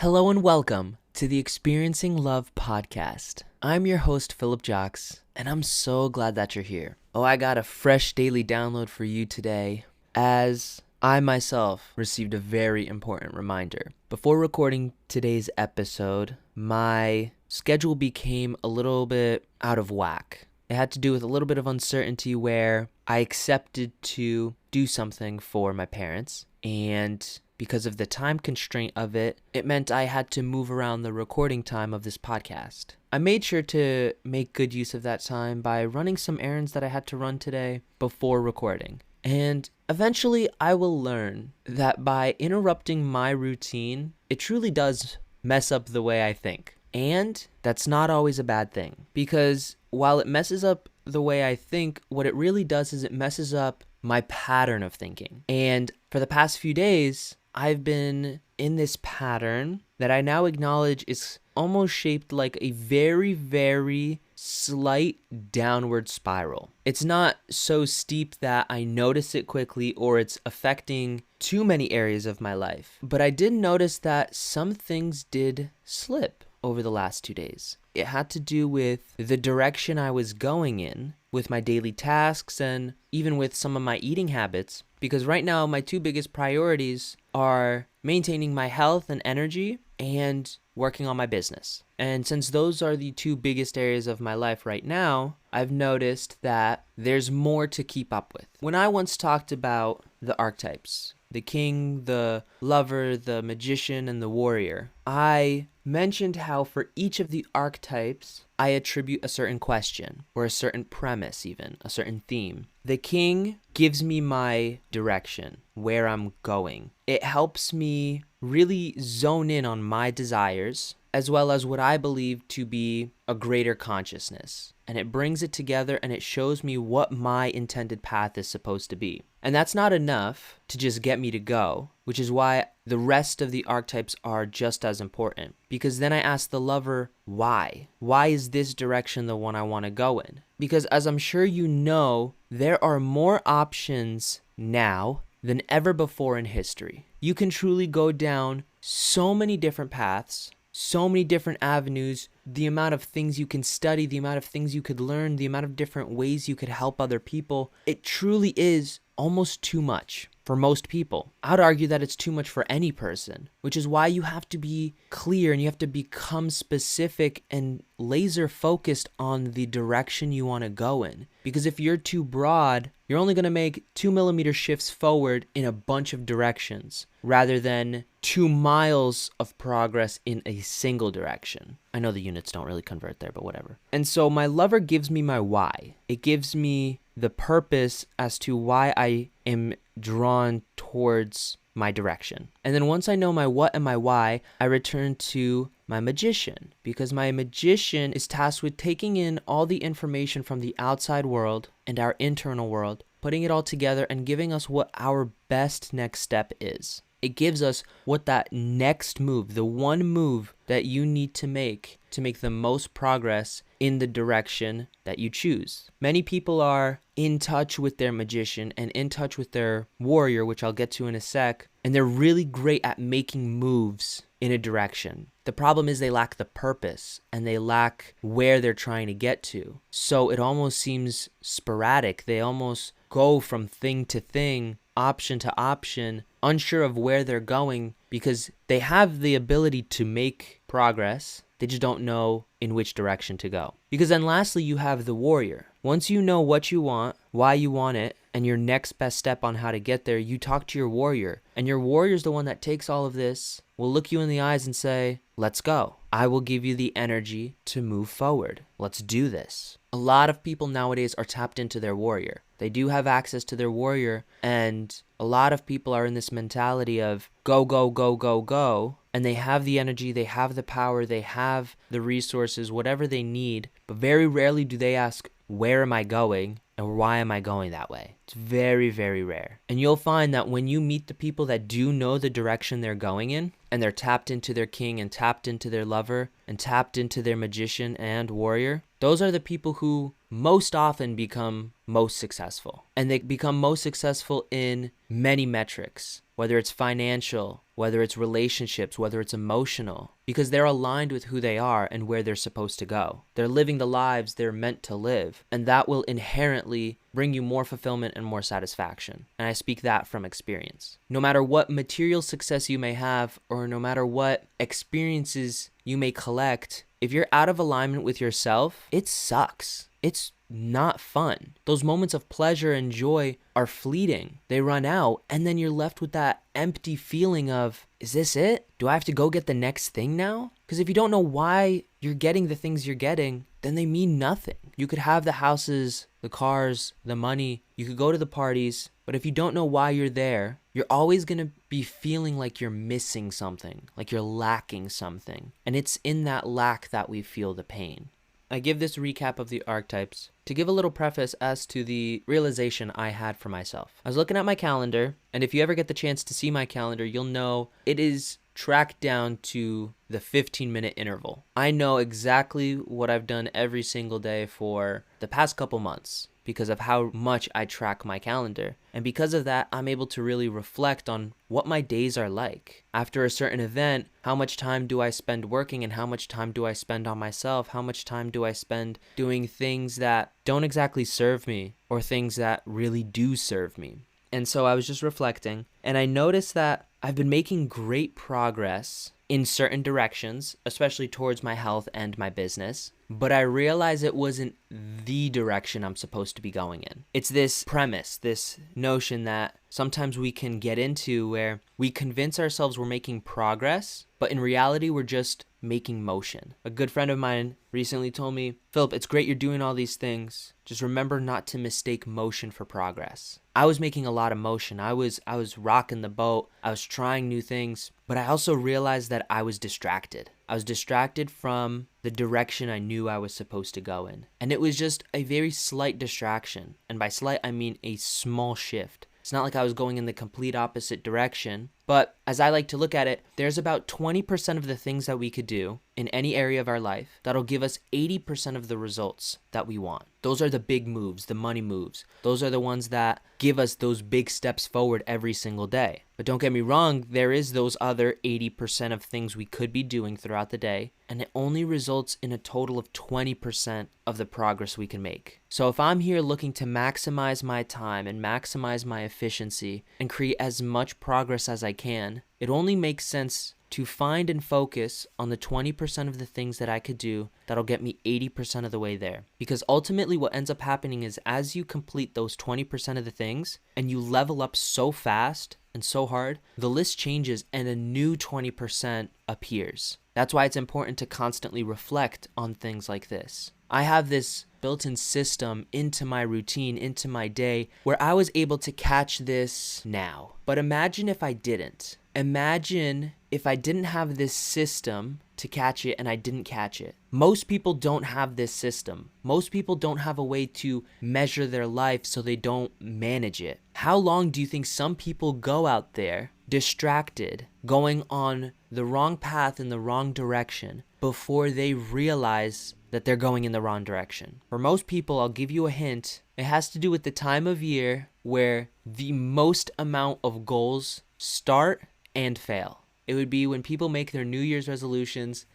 Hello and welcome to the Experiencing Love podcast. I'm your host, Philip Jocks, and I'm so glad that you're here. Oh, I got a fresh daily download for you today, as I myself received a very important reminder. Before recording today's episode, my schedule became a little bit out of whack. It had to do with a little bit of uncertainty where I accepted to do something for my parents, and because of the time constraint of it, it meant I had to move around the recording time of this podcast. I made sure to make good use of that time by running some errands that I had to run today before recording. And eventually I will learn that by interrupting my routine, it truly does mess up the way I think. And that's not always a bad thing, because while it messes up the way I think, what it really does is it messes up my pattern of thinking. And for the past few days, I've been in this pattern that I now acknowledge is almost shaped like a very, very slight downward spiral. It's not so steep that I notice it quickly or it's affecting too many areas of my life. But I did notice that some things did slip over the last 2 days. It had to do with the direction I was going in with my daily tasks and even with some of my eating habits. Because right now, my two biggest priorities are maintaining my health and energy and working on my business. And since those are the two biggest areas of my life right now, I've noticed that there's more to keep up with. When I once talked about the archetypes, the king, the lover, the magician, and the warrior, I mentioned how for each of the archetypes, I attribute a certain question or a certain premise, even a certain theme. The king gives me my direction, where I'm going. It helps me really zone in on my desires, as well as what I believe to be a greater consciousness. And it brings it together and it shows me what my intended path is supposed to be. And that's not enough to just get me to go, which is why the rest of the archetypes are just as important. Because then I ask the lover, why? Why is this direction the one I want to go in? Because as I'm sure you know, there are more options now than ever before in history. You can truly go down so many different paths, so many different avenues, the amount of things you can study, the amount of things you could learn, the amount of different ways you could help other people. It truly is almost too much for most people. I'd argue that it's too much for any person, which is why you have to be clear and you have to become specific and laser focused on the direction you want to go in. Because if you're too broad, you're only going to make 2mm shifts forward in a bunch of directions rather than 2 miles of progress in a single direction. I know the units don't really convert there, but whatever. And so my lover gives me my why. It gives me the purpose as to why I am drawn towards my direction. And then once I know my what and my why, I return to my magician, because my magician is tasked with taking in all the information from the outside world and our internal world, putting it all together and giving us what our best next step is. It gives us what that next move, the one move that you need to make the most progress in the direction that you choose. Many people are in touch with their magician and in touch with their warrior, which I'll get to in a sec, and they're really great at making moves in a direction. The problem is they lack the purpose and they lack where they're trying to get to. So it almost seems sporadic. They almost go from thing to thing, option to option, unsure of where they're going because they have the ability to make progress. They just don't know in which direction to go. Because then lastly, you have the warrior. Once you know what you want, why you want it, and your next best step on how to get there, you talk to your warrior. And your warrior's the one that takes all of this, will look you in the eyes and say, let's go. I will give you the energy to move forward. Let's do this. A lot of people nowadays are tapped into their warrior. They do have access to their warrior, and a lot of people are in this mentality of go, go, go, go, go, and they have the energy, they have the power, they have the resources, whatever they need, but very rarely do they ask, where am I going and why am I going that way? It's very, very rare. And you'll find that when you meet the people that do know the direction they're going in, and they're tapped into their king and tapped into their lover and tapped into their magician and warrior, those are the people who most often become most successful. And they become most successful in many metrics, whether it's financial, whether it's relationships, whether it's emotional, because they're aligned with who they are and where they're supposed to go. They're living the lives they're meant to live, and that will inherently bring you more fulfillment and more satisfaction. And I speak that from experience. No matter what material success you may have, or no matter what experiences you may collect, if you're out of alignment with yourself, it sucks. It's not fun. Those moments of pleasure and joy are fleeting. They run out, and then you're left with that empty feeling of, is this it? Do I have to go get the next thing now? Because if you don't know why you're getting the things you're getting, then they mean nothing. You could have the houses, the cars, the money, you could go to the parties, but if you don't know why you're there, you're always going to be feeling like you're missing something, like you're lacking something. And it's in that lack that we feel the pain. I give this recap of the archetypes to give a little preface as to the realization I had for myself. I was looking at my calendar, and if you ever get the chance to see my calendar, you'll know it is tracked down to the 15-minute interval. I know exactly what I've done every single day for the past couple months because of how much I track my calendar. And because of that, I'm able to really reflect on what my days are like. After a certain event, how much time do I spend working and how much time do I spend on myself? How much time do I spend doing things that don't exactly serve me or things that really do serve me? And so I was just reflecting, and I noticed that I've been making great progress in certain directions, especially towards my health and my business, but I realized it wasn't the direction I'm supposed to be going in. It's this premise, this notion that sometimes we can get into where we convince ourselves we're making progress, but in reality, we're just making motion. A good friend of mine recently told me, Philip, it's great you're doing all these things. Just remember not to mistake motion for progress. I was making a lot of motion. I was rocking the boat. I was trying new things, but I also realized that I was distracted. I was distracted from the direction I knew I was supposed to go in. And it was just a very slight distraction. And by slight, I mean a small shift. It's not like I was going in the complete opposite direction, but as I like to look at it, there's about 20% of the things that we could do in any area of our life that'll give us 80% of the results that we want. Those are the big moves, the money moves. Those are the ones that give us those big steps forward every single day. But don't get me wrong, there is those other 80% of things we could be doing throughout the day, and it only results in a total of 20% of the progress we can make. So if I'm here looking to maximize my time and maximize my efficiency and create as much progress as I can, it only makes sense to find and focus on the 20% of the things that I could do that'll get me 80% of the way there. Because ultimately what ends up happening is as you complete those 20% of the things and you level up so fast and so hard, the list changes and a new 20% appears. That's why it's important to constantly reflect on things like this. I have this built-in system into my routine, into my day, where I was able to catch this now. But imagine if I didn't. Imagine if I didn't have this system to catch it and I didn't catch it. Most people don't have this system. Most people don't have a way to measure their life so they don't manage it. How long do you think some people go out there distracted, going on the wrong path in the wrong direction before they realize that they're going in the wrong direction? For most people, I'll give you a hint. It has to do with the time of year where the most amount of goals start and fail. It would be when people make their New Year's resolutions.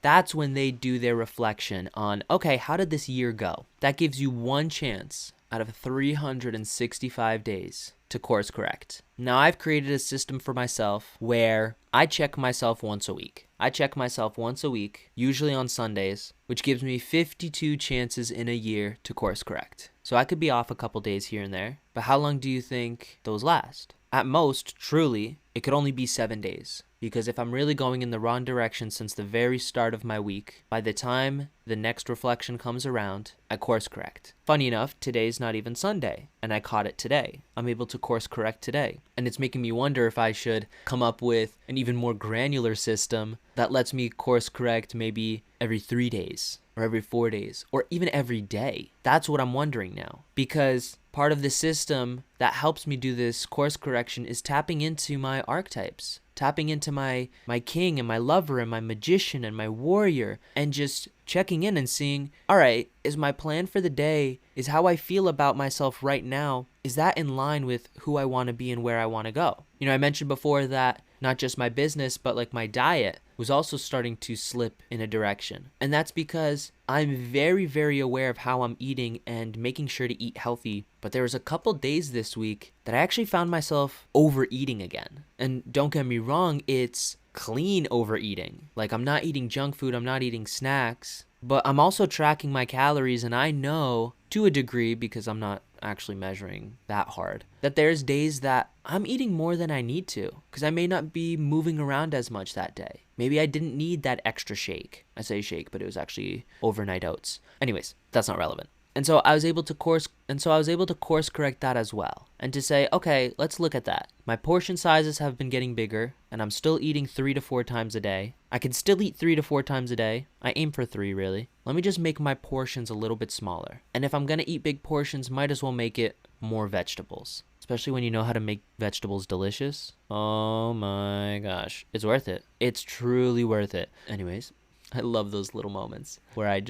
That's when they do their reflection on, okay, how did this year go? That gives you one chance out of 365 days to course correct. Now, I've created a system for myself where I check myself once a week. Usually on Sundays, which gives me 52 chances in a year to course correct. So I could be off a couple days here and there, but how long do you think those last? At most, truly, it could only be 7 days. Because if I'm really going in the wrong direction since the very start of my week, by the time the next reflection comes around, I course correct. Funny enough, today's not even Sunday, and I caught it today. I'm able to course correct today. And it's making me wonder if I should come up with an even more granular system that lets me course correct maybe every 3 days. or every 4 days or even every day? That's what I'm wondering now, because part of the system that helps me do this course correction is tapping into my archetypes, tapping into my king and my lover and my magician and my warrior, and just checking in and seeing, all right, is my plan for the day, is how I feel about myself right now, is that in line with who I want to be and where I want to go? I mentioned before that not just my business, but like my diet was also starting to slip in a direction. And that's because I'm very, very aware of how I'm eating and making sure to eat healthy. But there was a couple days this week that I actually found myself overeating again. And don't get me wrong, it's clean overeating. Like, I'm not eating junk food, I'm not eating snacks, but I'm also tracking my calories, and I know to a degree, because I'm not actually measuring that hard, that there's days that I'm eating more than I need to because I may not be moving around as much that day. Maybe I didn't need that extra shake. I say shake, but it was actually overnight oats. Anyways, that's not relevant. And so I was able to course correct that as well. And to say, okay, let's look at that. My portion sizes have been getting bigger, and I'm still eating 3 to 4 times a day. I can still eat 3 to 4 times a day. I aim for 3, really. Let me just make my portions a little bit smaller. And if I'm gonna eat big portions, might as well make it more vegetables. Especially when you know how to make vegetables delicious. Oh my gosh. It's worth it. It's truly worth it. Anyways, I love those little moments where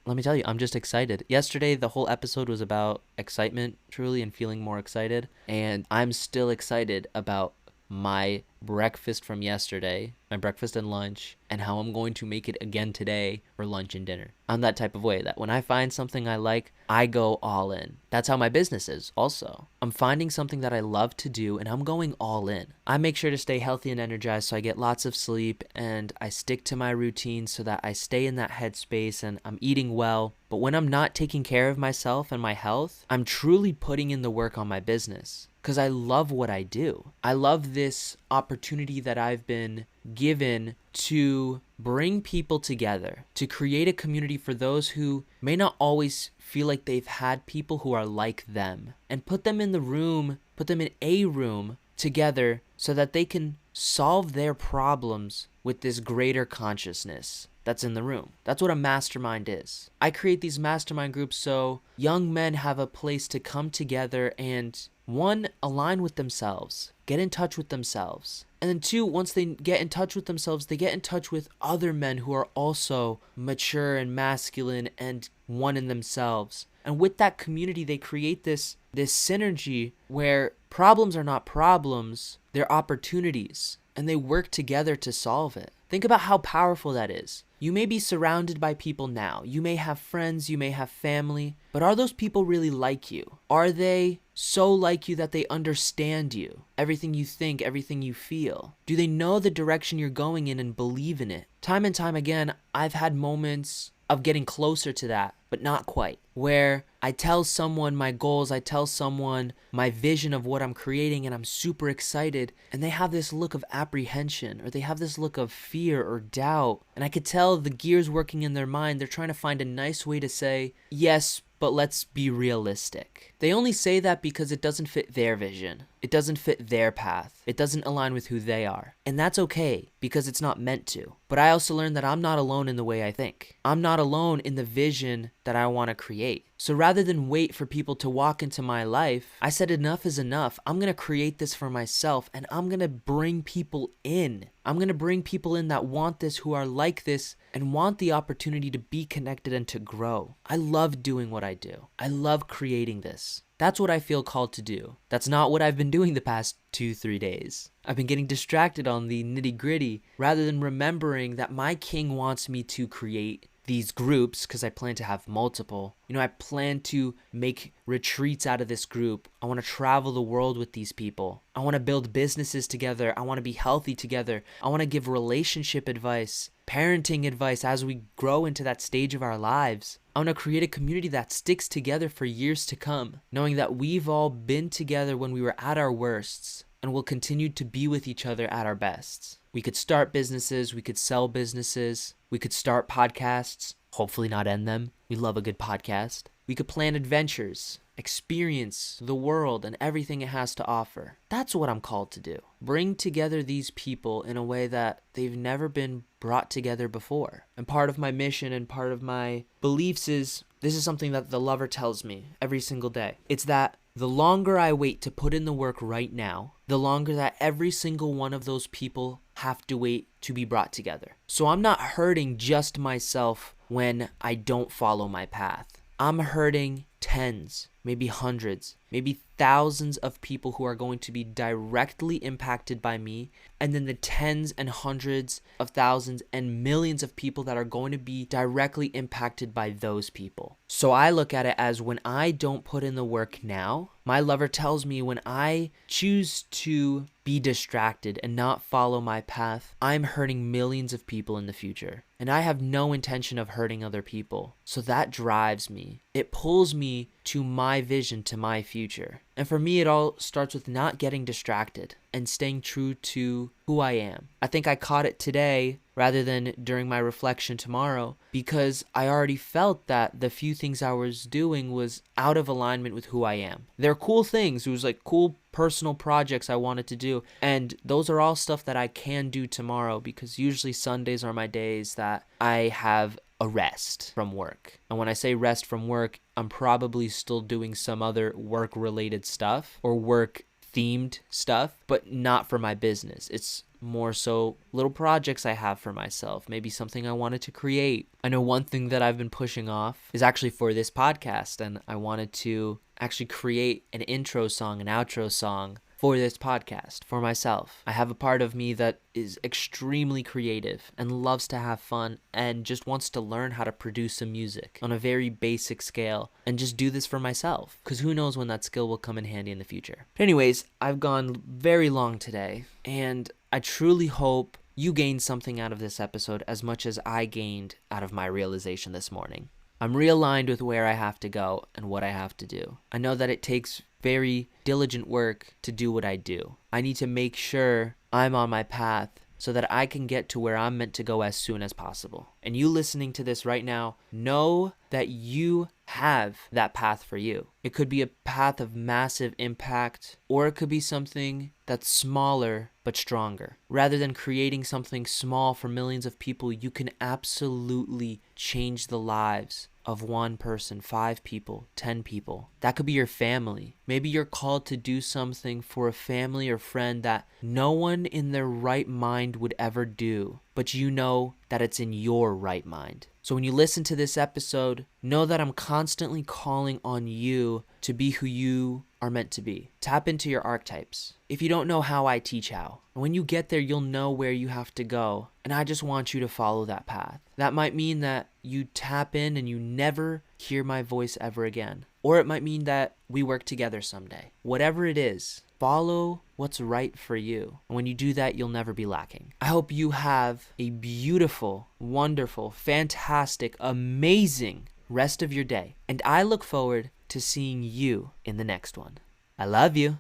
let me tell you, I'm just excited. Yesterday, the whole episode was about excitement, truly, and feeling more excited. And I'm still excited about my breakfast from yesterday, my breakfast and lunch, and how I'm going to make it again today for lunch and dinner. I'm that type of way that when I find something I like, I go all in. That's how my business is also. I'm finding something that I love to do and I'm going all in. I make sure to stay healthy and energized so I get lots of sleep and I stick to my routine so that I stay in that headspace and I'm eating well. But when I'm not taking care of myself and my health, I'm truly putting in the work on my business. Because I love what I do. I love this opportunity that I've been given to bring people together, to create a community for those who may not always feel like they've had people who are like them, and put them in a room together so that they can solve their problems with this greater consciousness that's in the room. That's what a mastermind is. I create these mastermind groups so young men have a place to come together and, 1, align with themselves, get in touch with themselves. And then 2, once they get in touch with themselves, they get in touch with other men who are also mature and masculine and one in themselves. And with that community, they create this synergy where problems are not problems, they're opportunities, and they work together to solve it. Think about how powerful that is. You may be surrounded by people now. You may have friends, you may have family, but are those people really like you? Are they so like you that they understand you? Everything you think, everything you feel? Do they know the direction you're going in and believe in it? Time and time again, I've had moments of getting closer to that, but not quite. Where I tell someone my goals, I tell someone my vision of what I'm creating, and I'm super excited, and they have this look of apprehension, or they have this look of fear or doubt, and I could tell the gears working in their mind. They're trying to find a nice way to say, yes, but let's be realistic. They only say that because it doesn't fit their vision. It doesn't fit their path. It doesn't align with who they are. And that's okay, because it's not meant to. But I also learned that I'm not alone in the way I think. I'm not alone in the vision that I want to create. So rather than wait for people to walk into my life, I said enough is enough. I'm going to create this for myself, and I'm going to bring people in. I'm going to bring people in that want this, who are like this, and want the opportunity to be connected and to grow. I love doing what I do. I love creating this. That's what I feel called to do. That's not what I've been doing the past 2-3 days. I've been getting distracted on the nitty-gritty rather than remembering that my king wants me to create these groups, because I plan to have multiple. I plan to make retreats out of this group. I want to travel the world with these people. I want to build businesses together. I want to be healthy together. I want to give relationship advice, parenting advice as we grow into that stage of our lives. I want to create a community that sticks together for years to come, knowing that we've all been together when we were at our worsts and will continue to be with each other at our bests. We could start businesses, we could sell businesses, we could start podcasts, hopefully not end them. We love a good podcast. We could plan adventures. experience the world and everything it has to offer. That's what I'm called to do. Bring together these people in a way that they've never been brought together before. And part of my mission and part of my beliefs is, this is something that the lover tells me every single day. It's that the longer I wait to put in the work right now, the longer that every single one of those people have to wait to be brought together. So I'm not hurting just myself when I don't follow my path. I'm hurting tens, maybe hundreds, maybe thousands of people who are going to be directly impacted by me, and then the tens and hundreds of thousands and millions of people that are going to be directly impacted by those people. So I look at it as, when I don't put in the work now, my lover tells me when I choose to be distracted and not follow my path, I'm hurting millions of people in the future. And I have no intention of hurting other people. So that drives me. It pulls me to my vision, to my future. And for me, it all starts with not getting distracted and staying true to who I am. I think I caught it today rather than during my reflection tomorrow, because I already felt that the few things I was doing was out of alignment with who I am. They're cool things. It was like cool personal projects I wanted to do. And those are all stuff that I can do tomorrow, because usually Sundays are my days that I have a rest from work. And when I say rest from work, I'm probably still doing some other work-related stuff or work-themed stuff, but not for my business. It's more so little projects I have for myself, maybe something I wanted to create. I know one thing that I've been pushing off is actually for this podcast, and I wanted to actually create an intro song, an outro song for this podcast, for myself. I have a part of me that is extremely creative and loves to have fun and just wants to learn how to produce some music on a very basic scale and just do this for myself, because who knows when that skill will come in handy in the future. But anyways, I've gone very long today, and I truly hope you gained something out of this episode as much as I gained out of my realization this morning. I'm realigned with where I have to go and what I have to do. I know that it takes very diligent work to do what I do. I need to make sure I'm on my path so that I can get to where I'm meant to go as soon as possible. And you listening to this right now, know that you have that path for you. It could be a path of massive impact, or it could be something that's smaller but stronger. Rather than creating something small for millions of people, you can absolutely change the lives of one person, 5 people, 10 people. That could be your family. Maybe you're called to do something for a family or friend that no one in their right mind would ever do, but you know that it's in your right mind. So when you listen to this episode, know that I'm constantly calling on you to be who you are meant to be. Tap into your archetypes. If you don't know how, I teach how. And when you get there, you'll know where you have to go. And I just want you to follow that path. That might mean that you tap in and you never hear my voice ever again. Or it might mean that we work together someday. Whatever it is, follow what's right for you. And when you do that, you'll never be lacking. I hope you have a beautiful, wonderful, fantastic, amazing rest of your day. And I look forward to seeing you in the next one. I love you.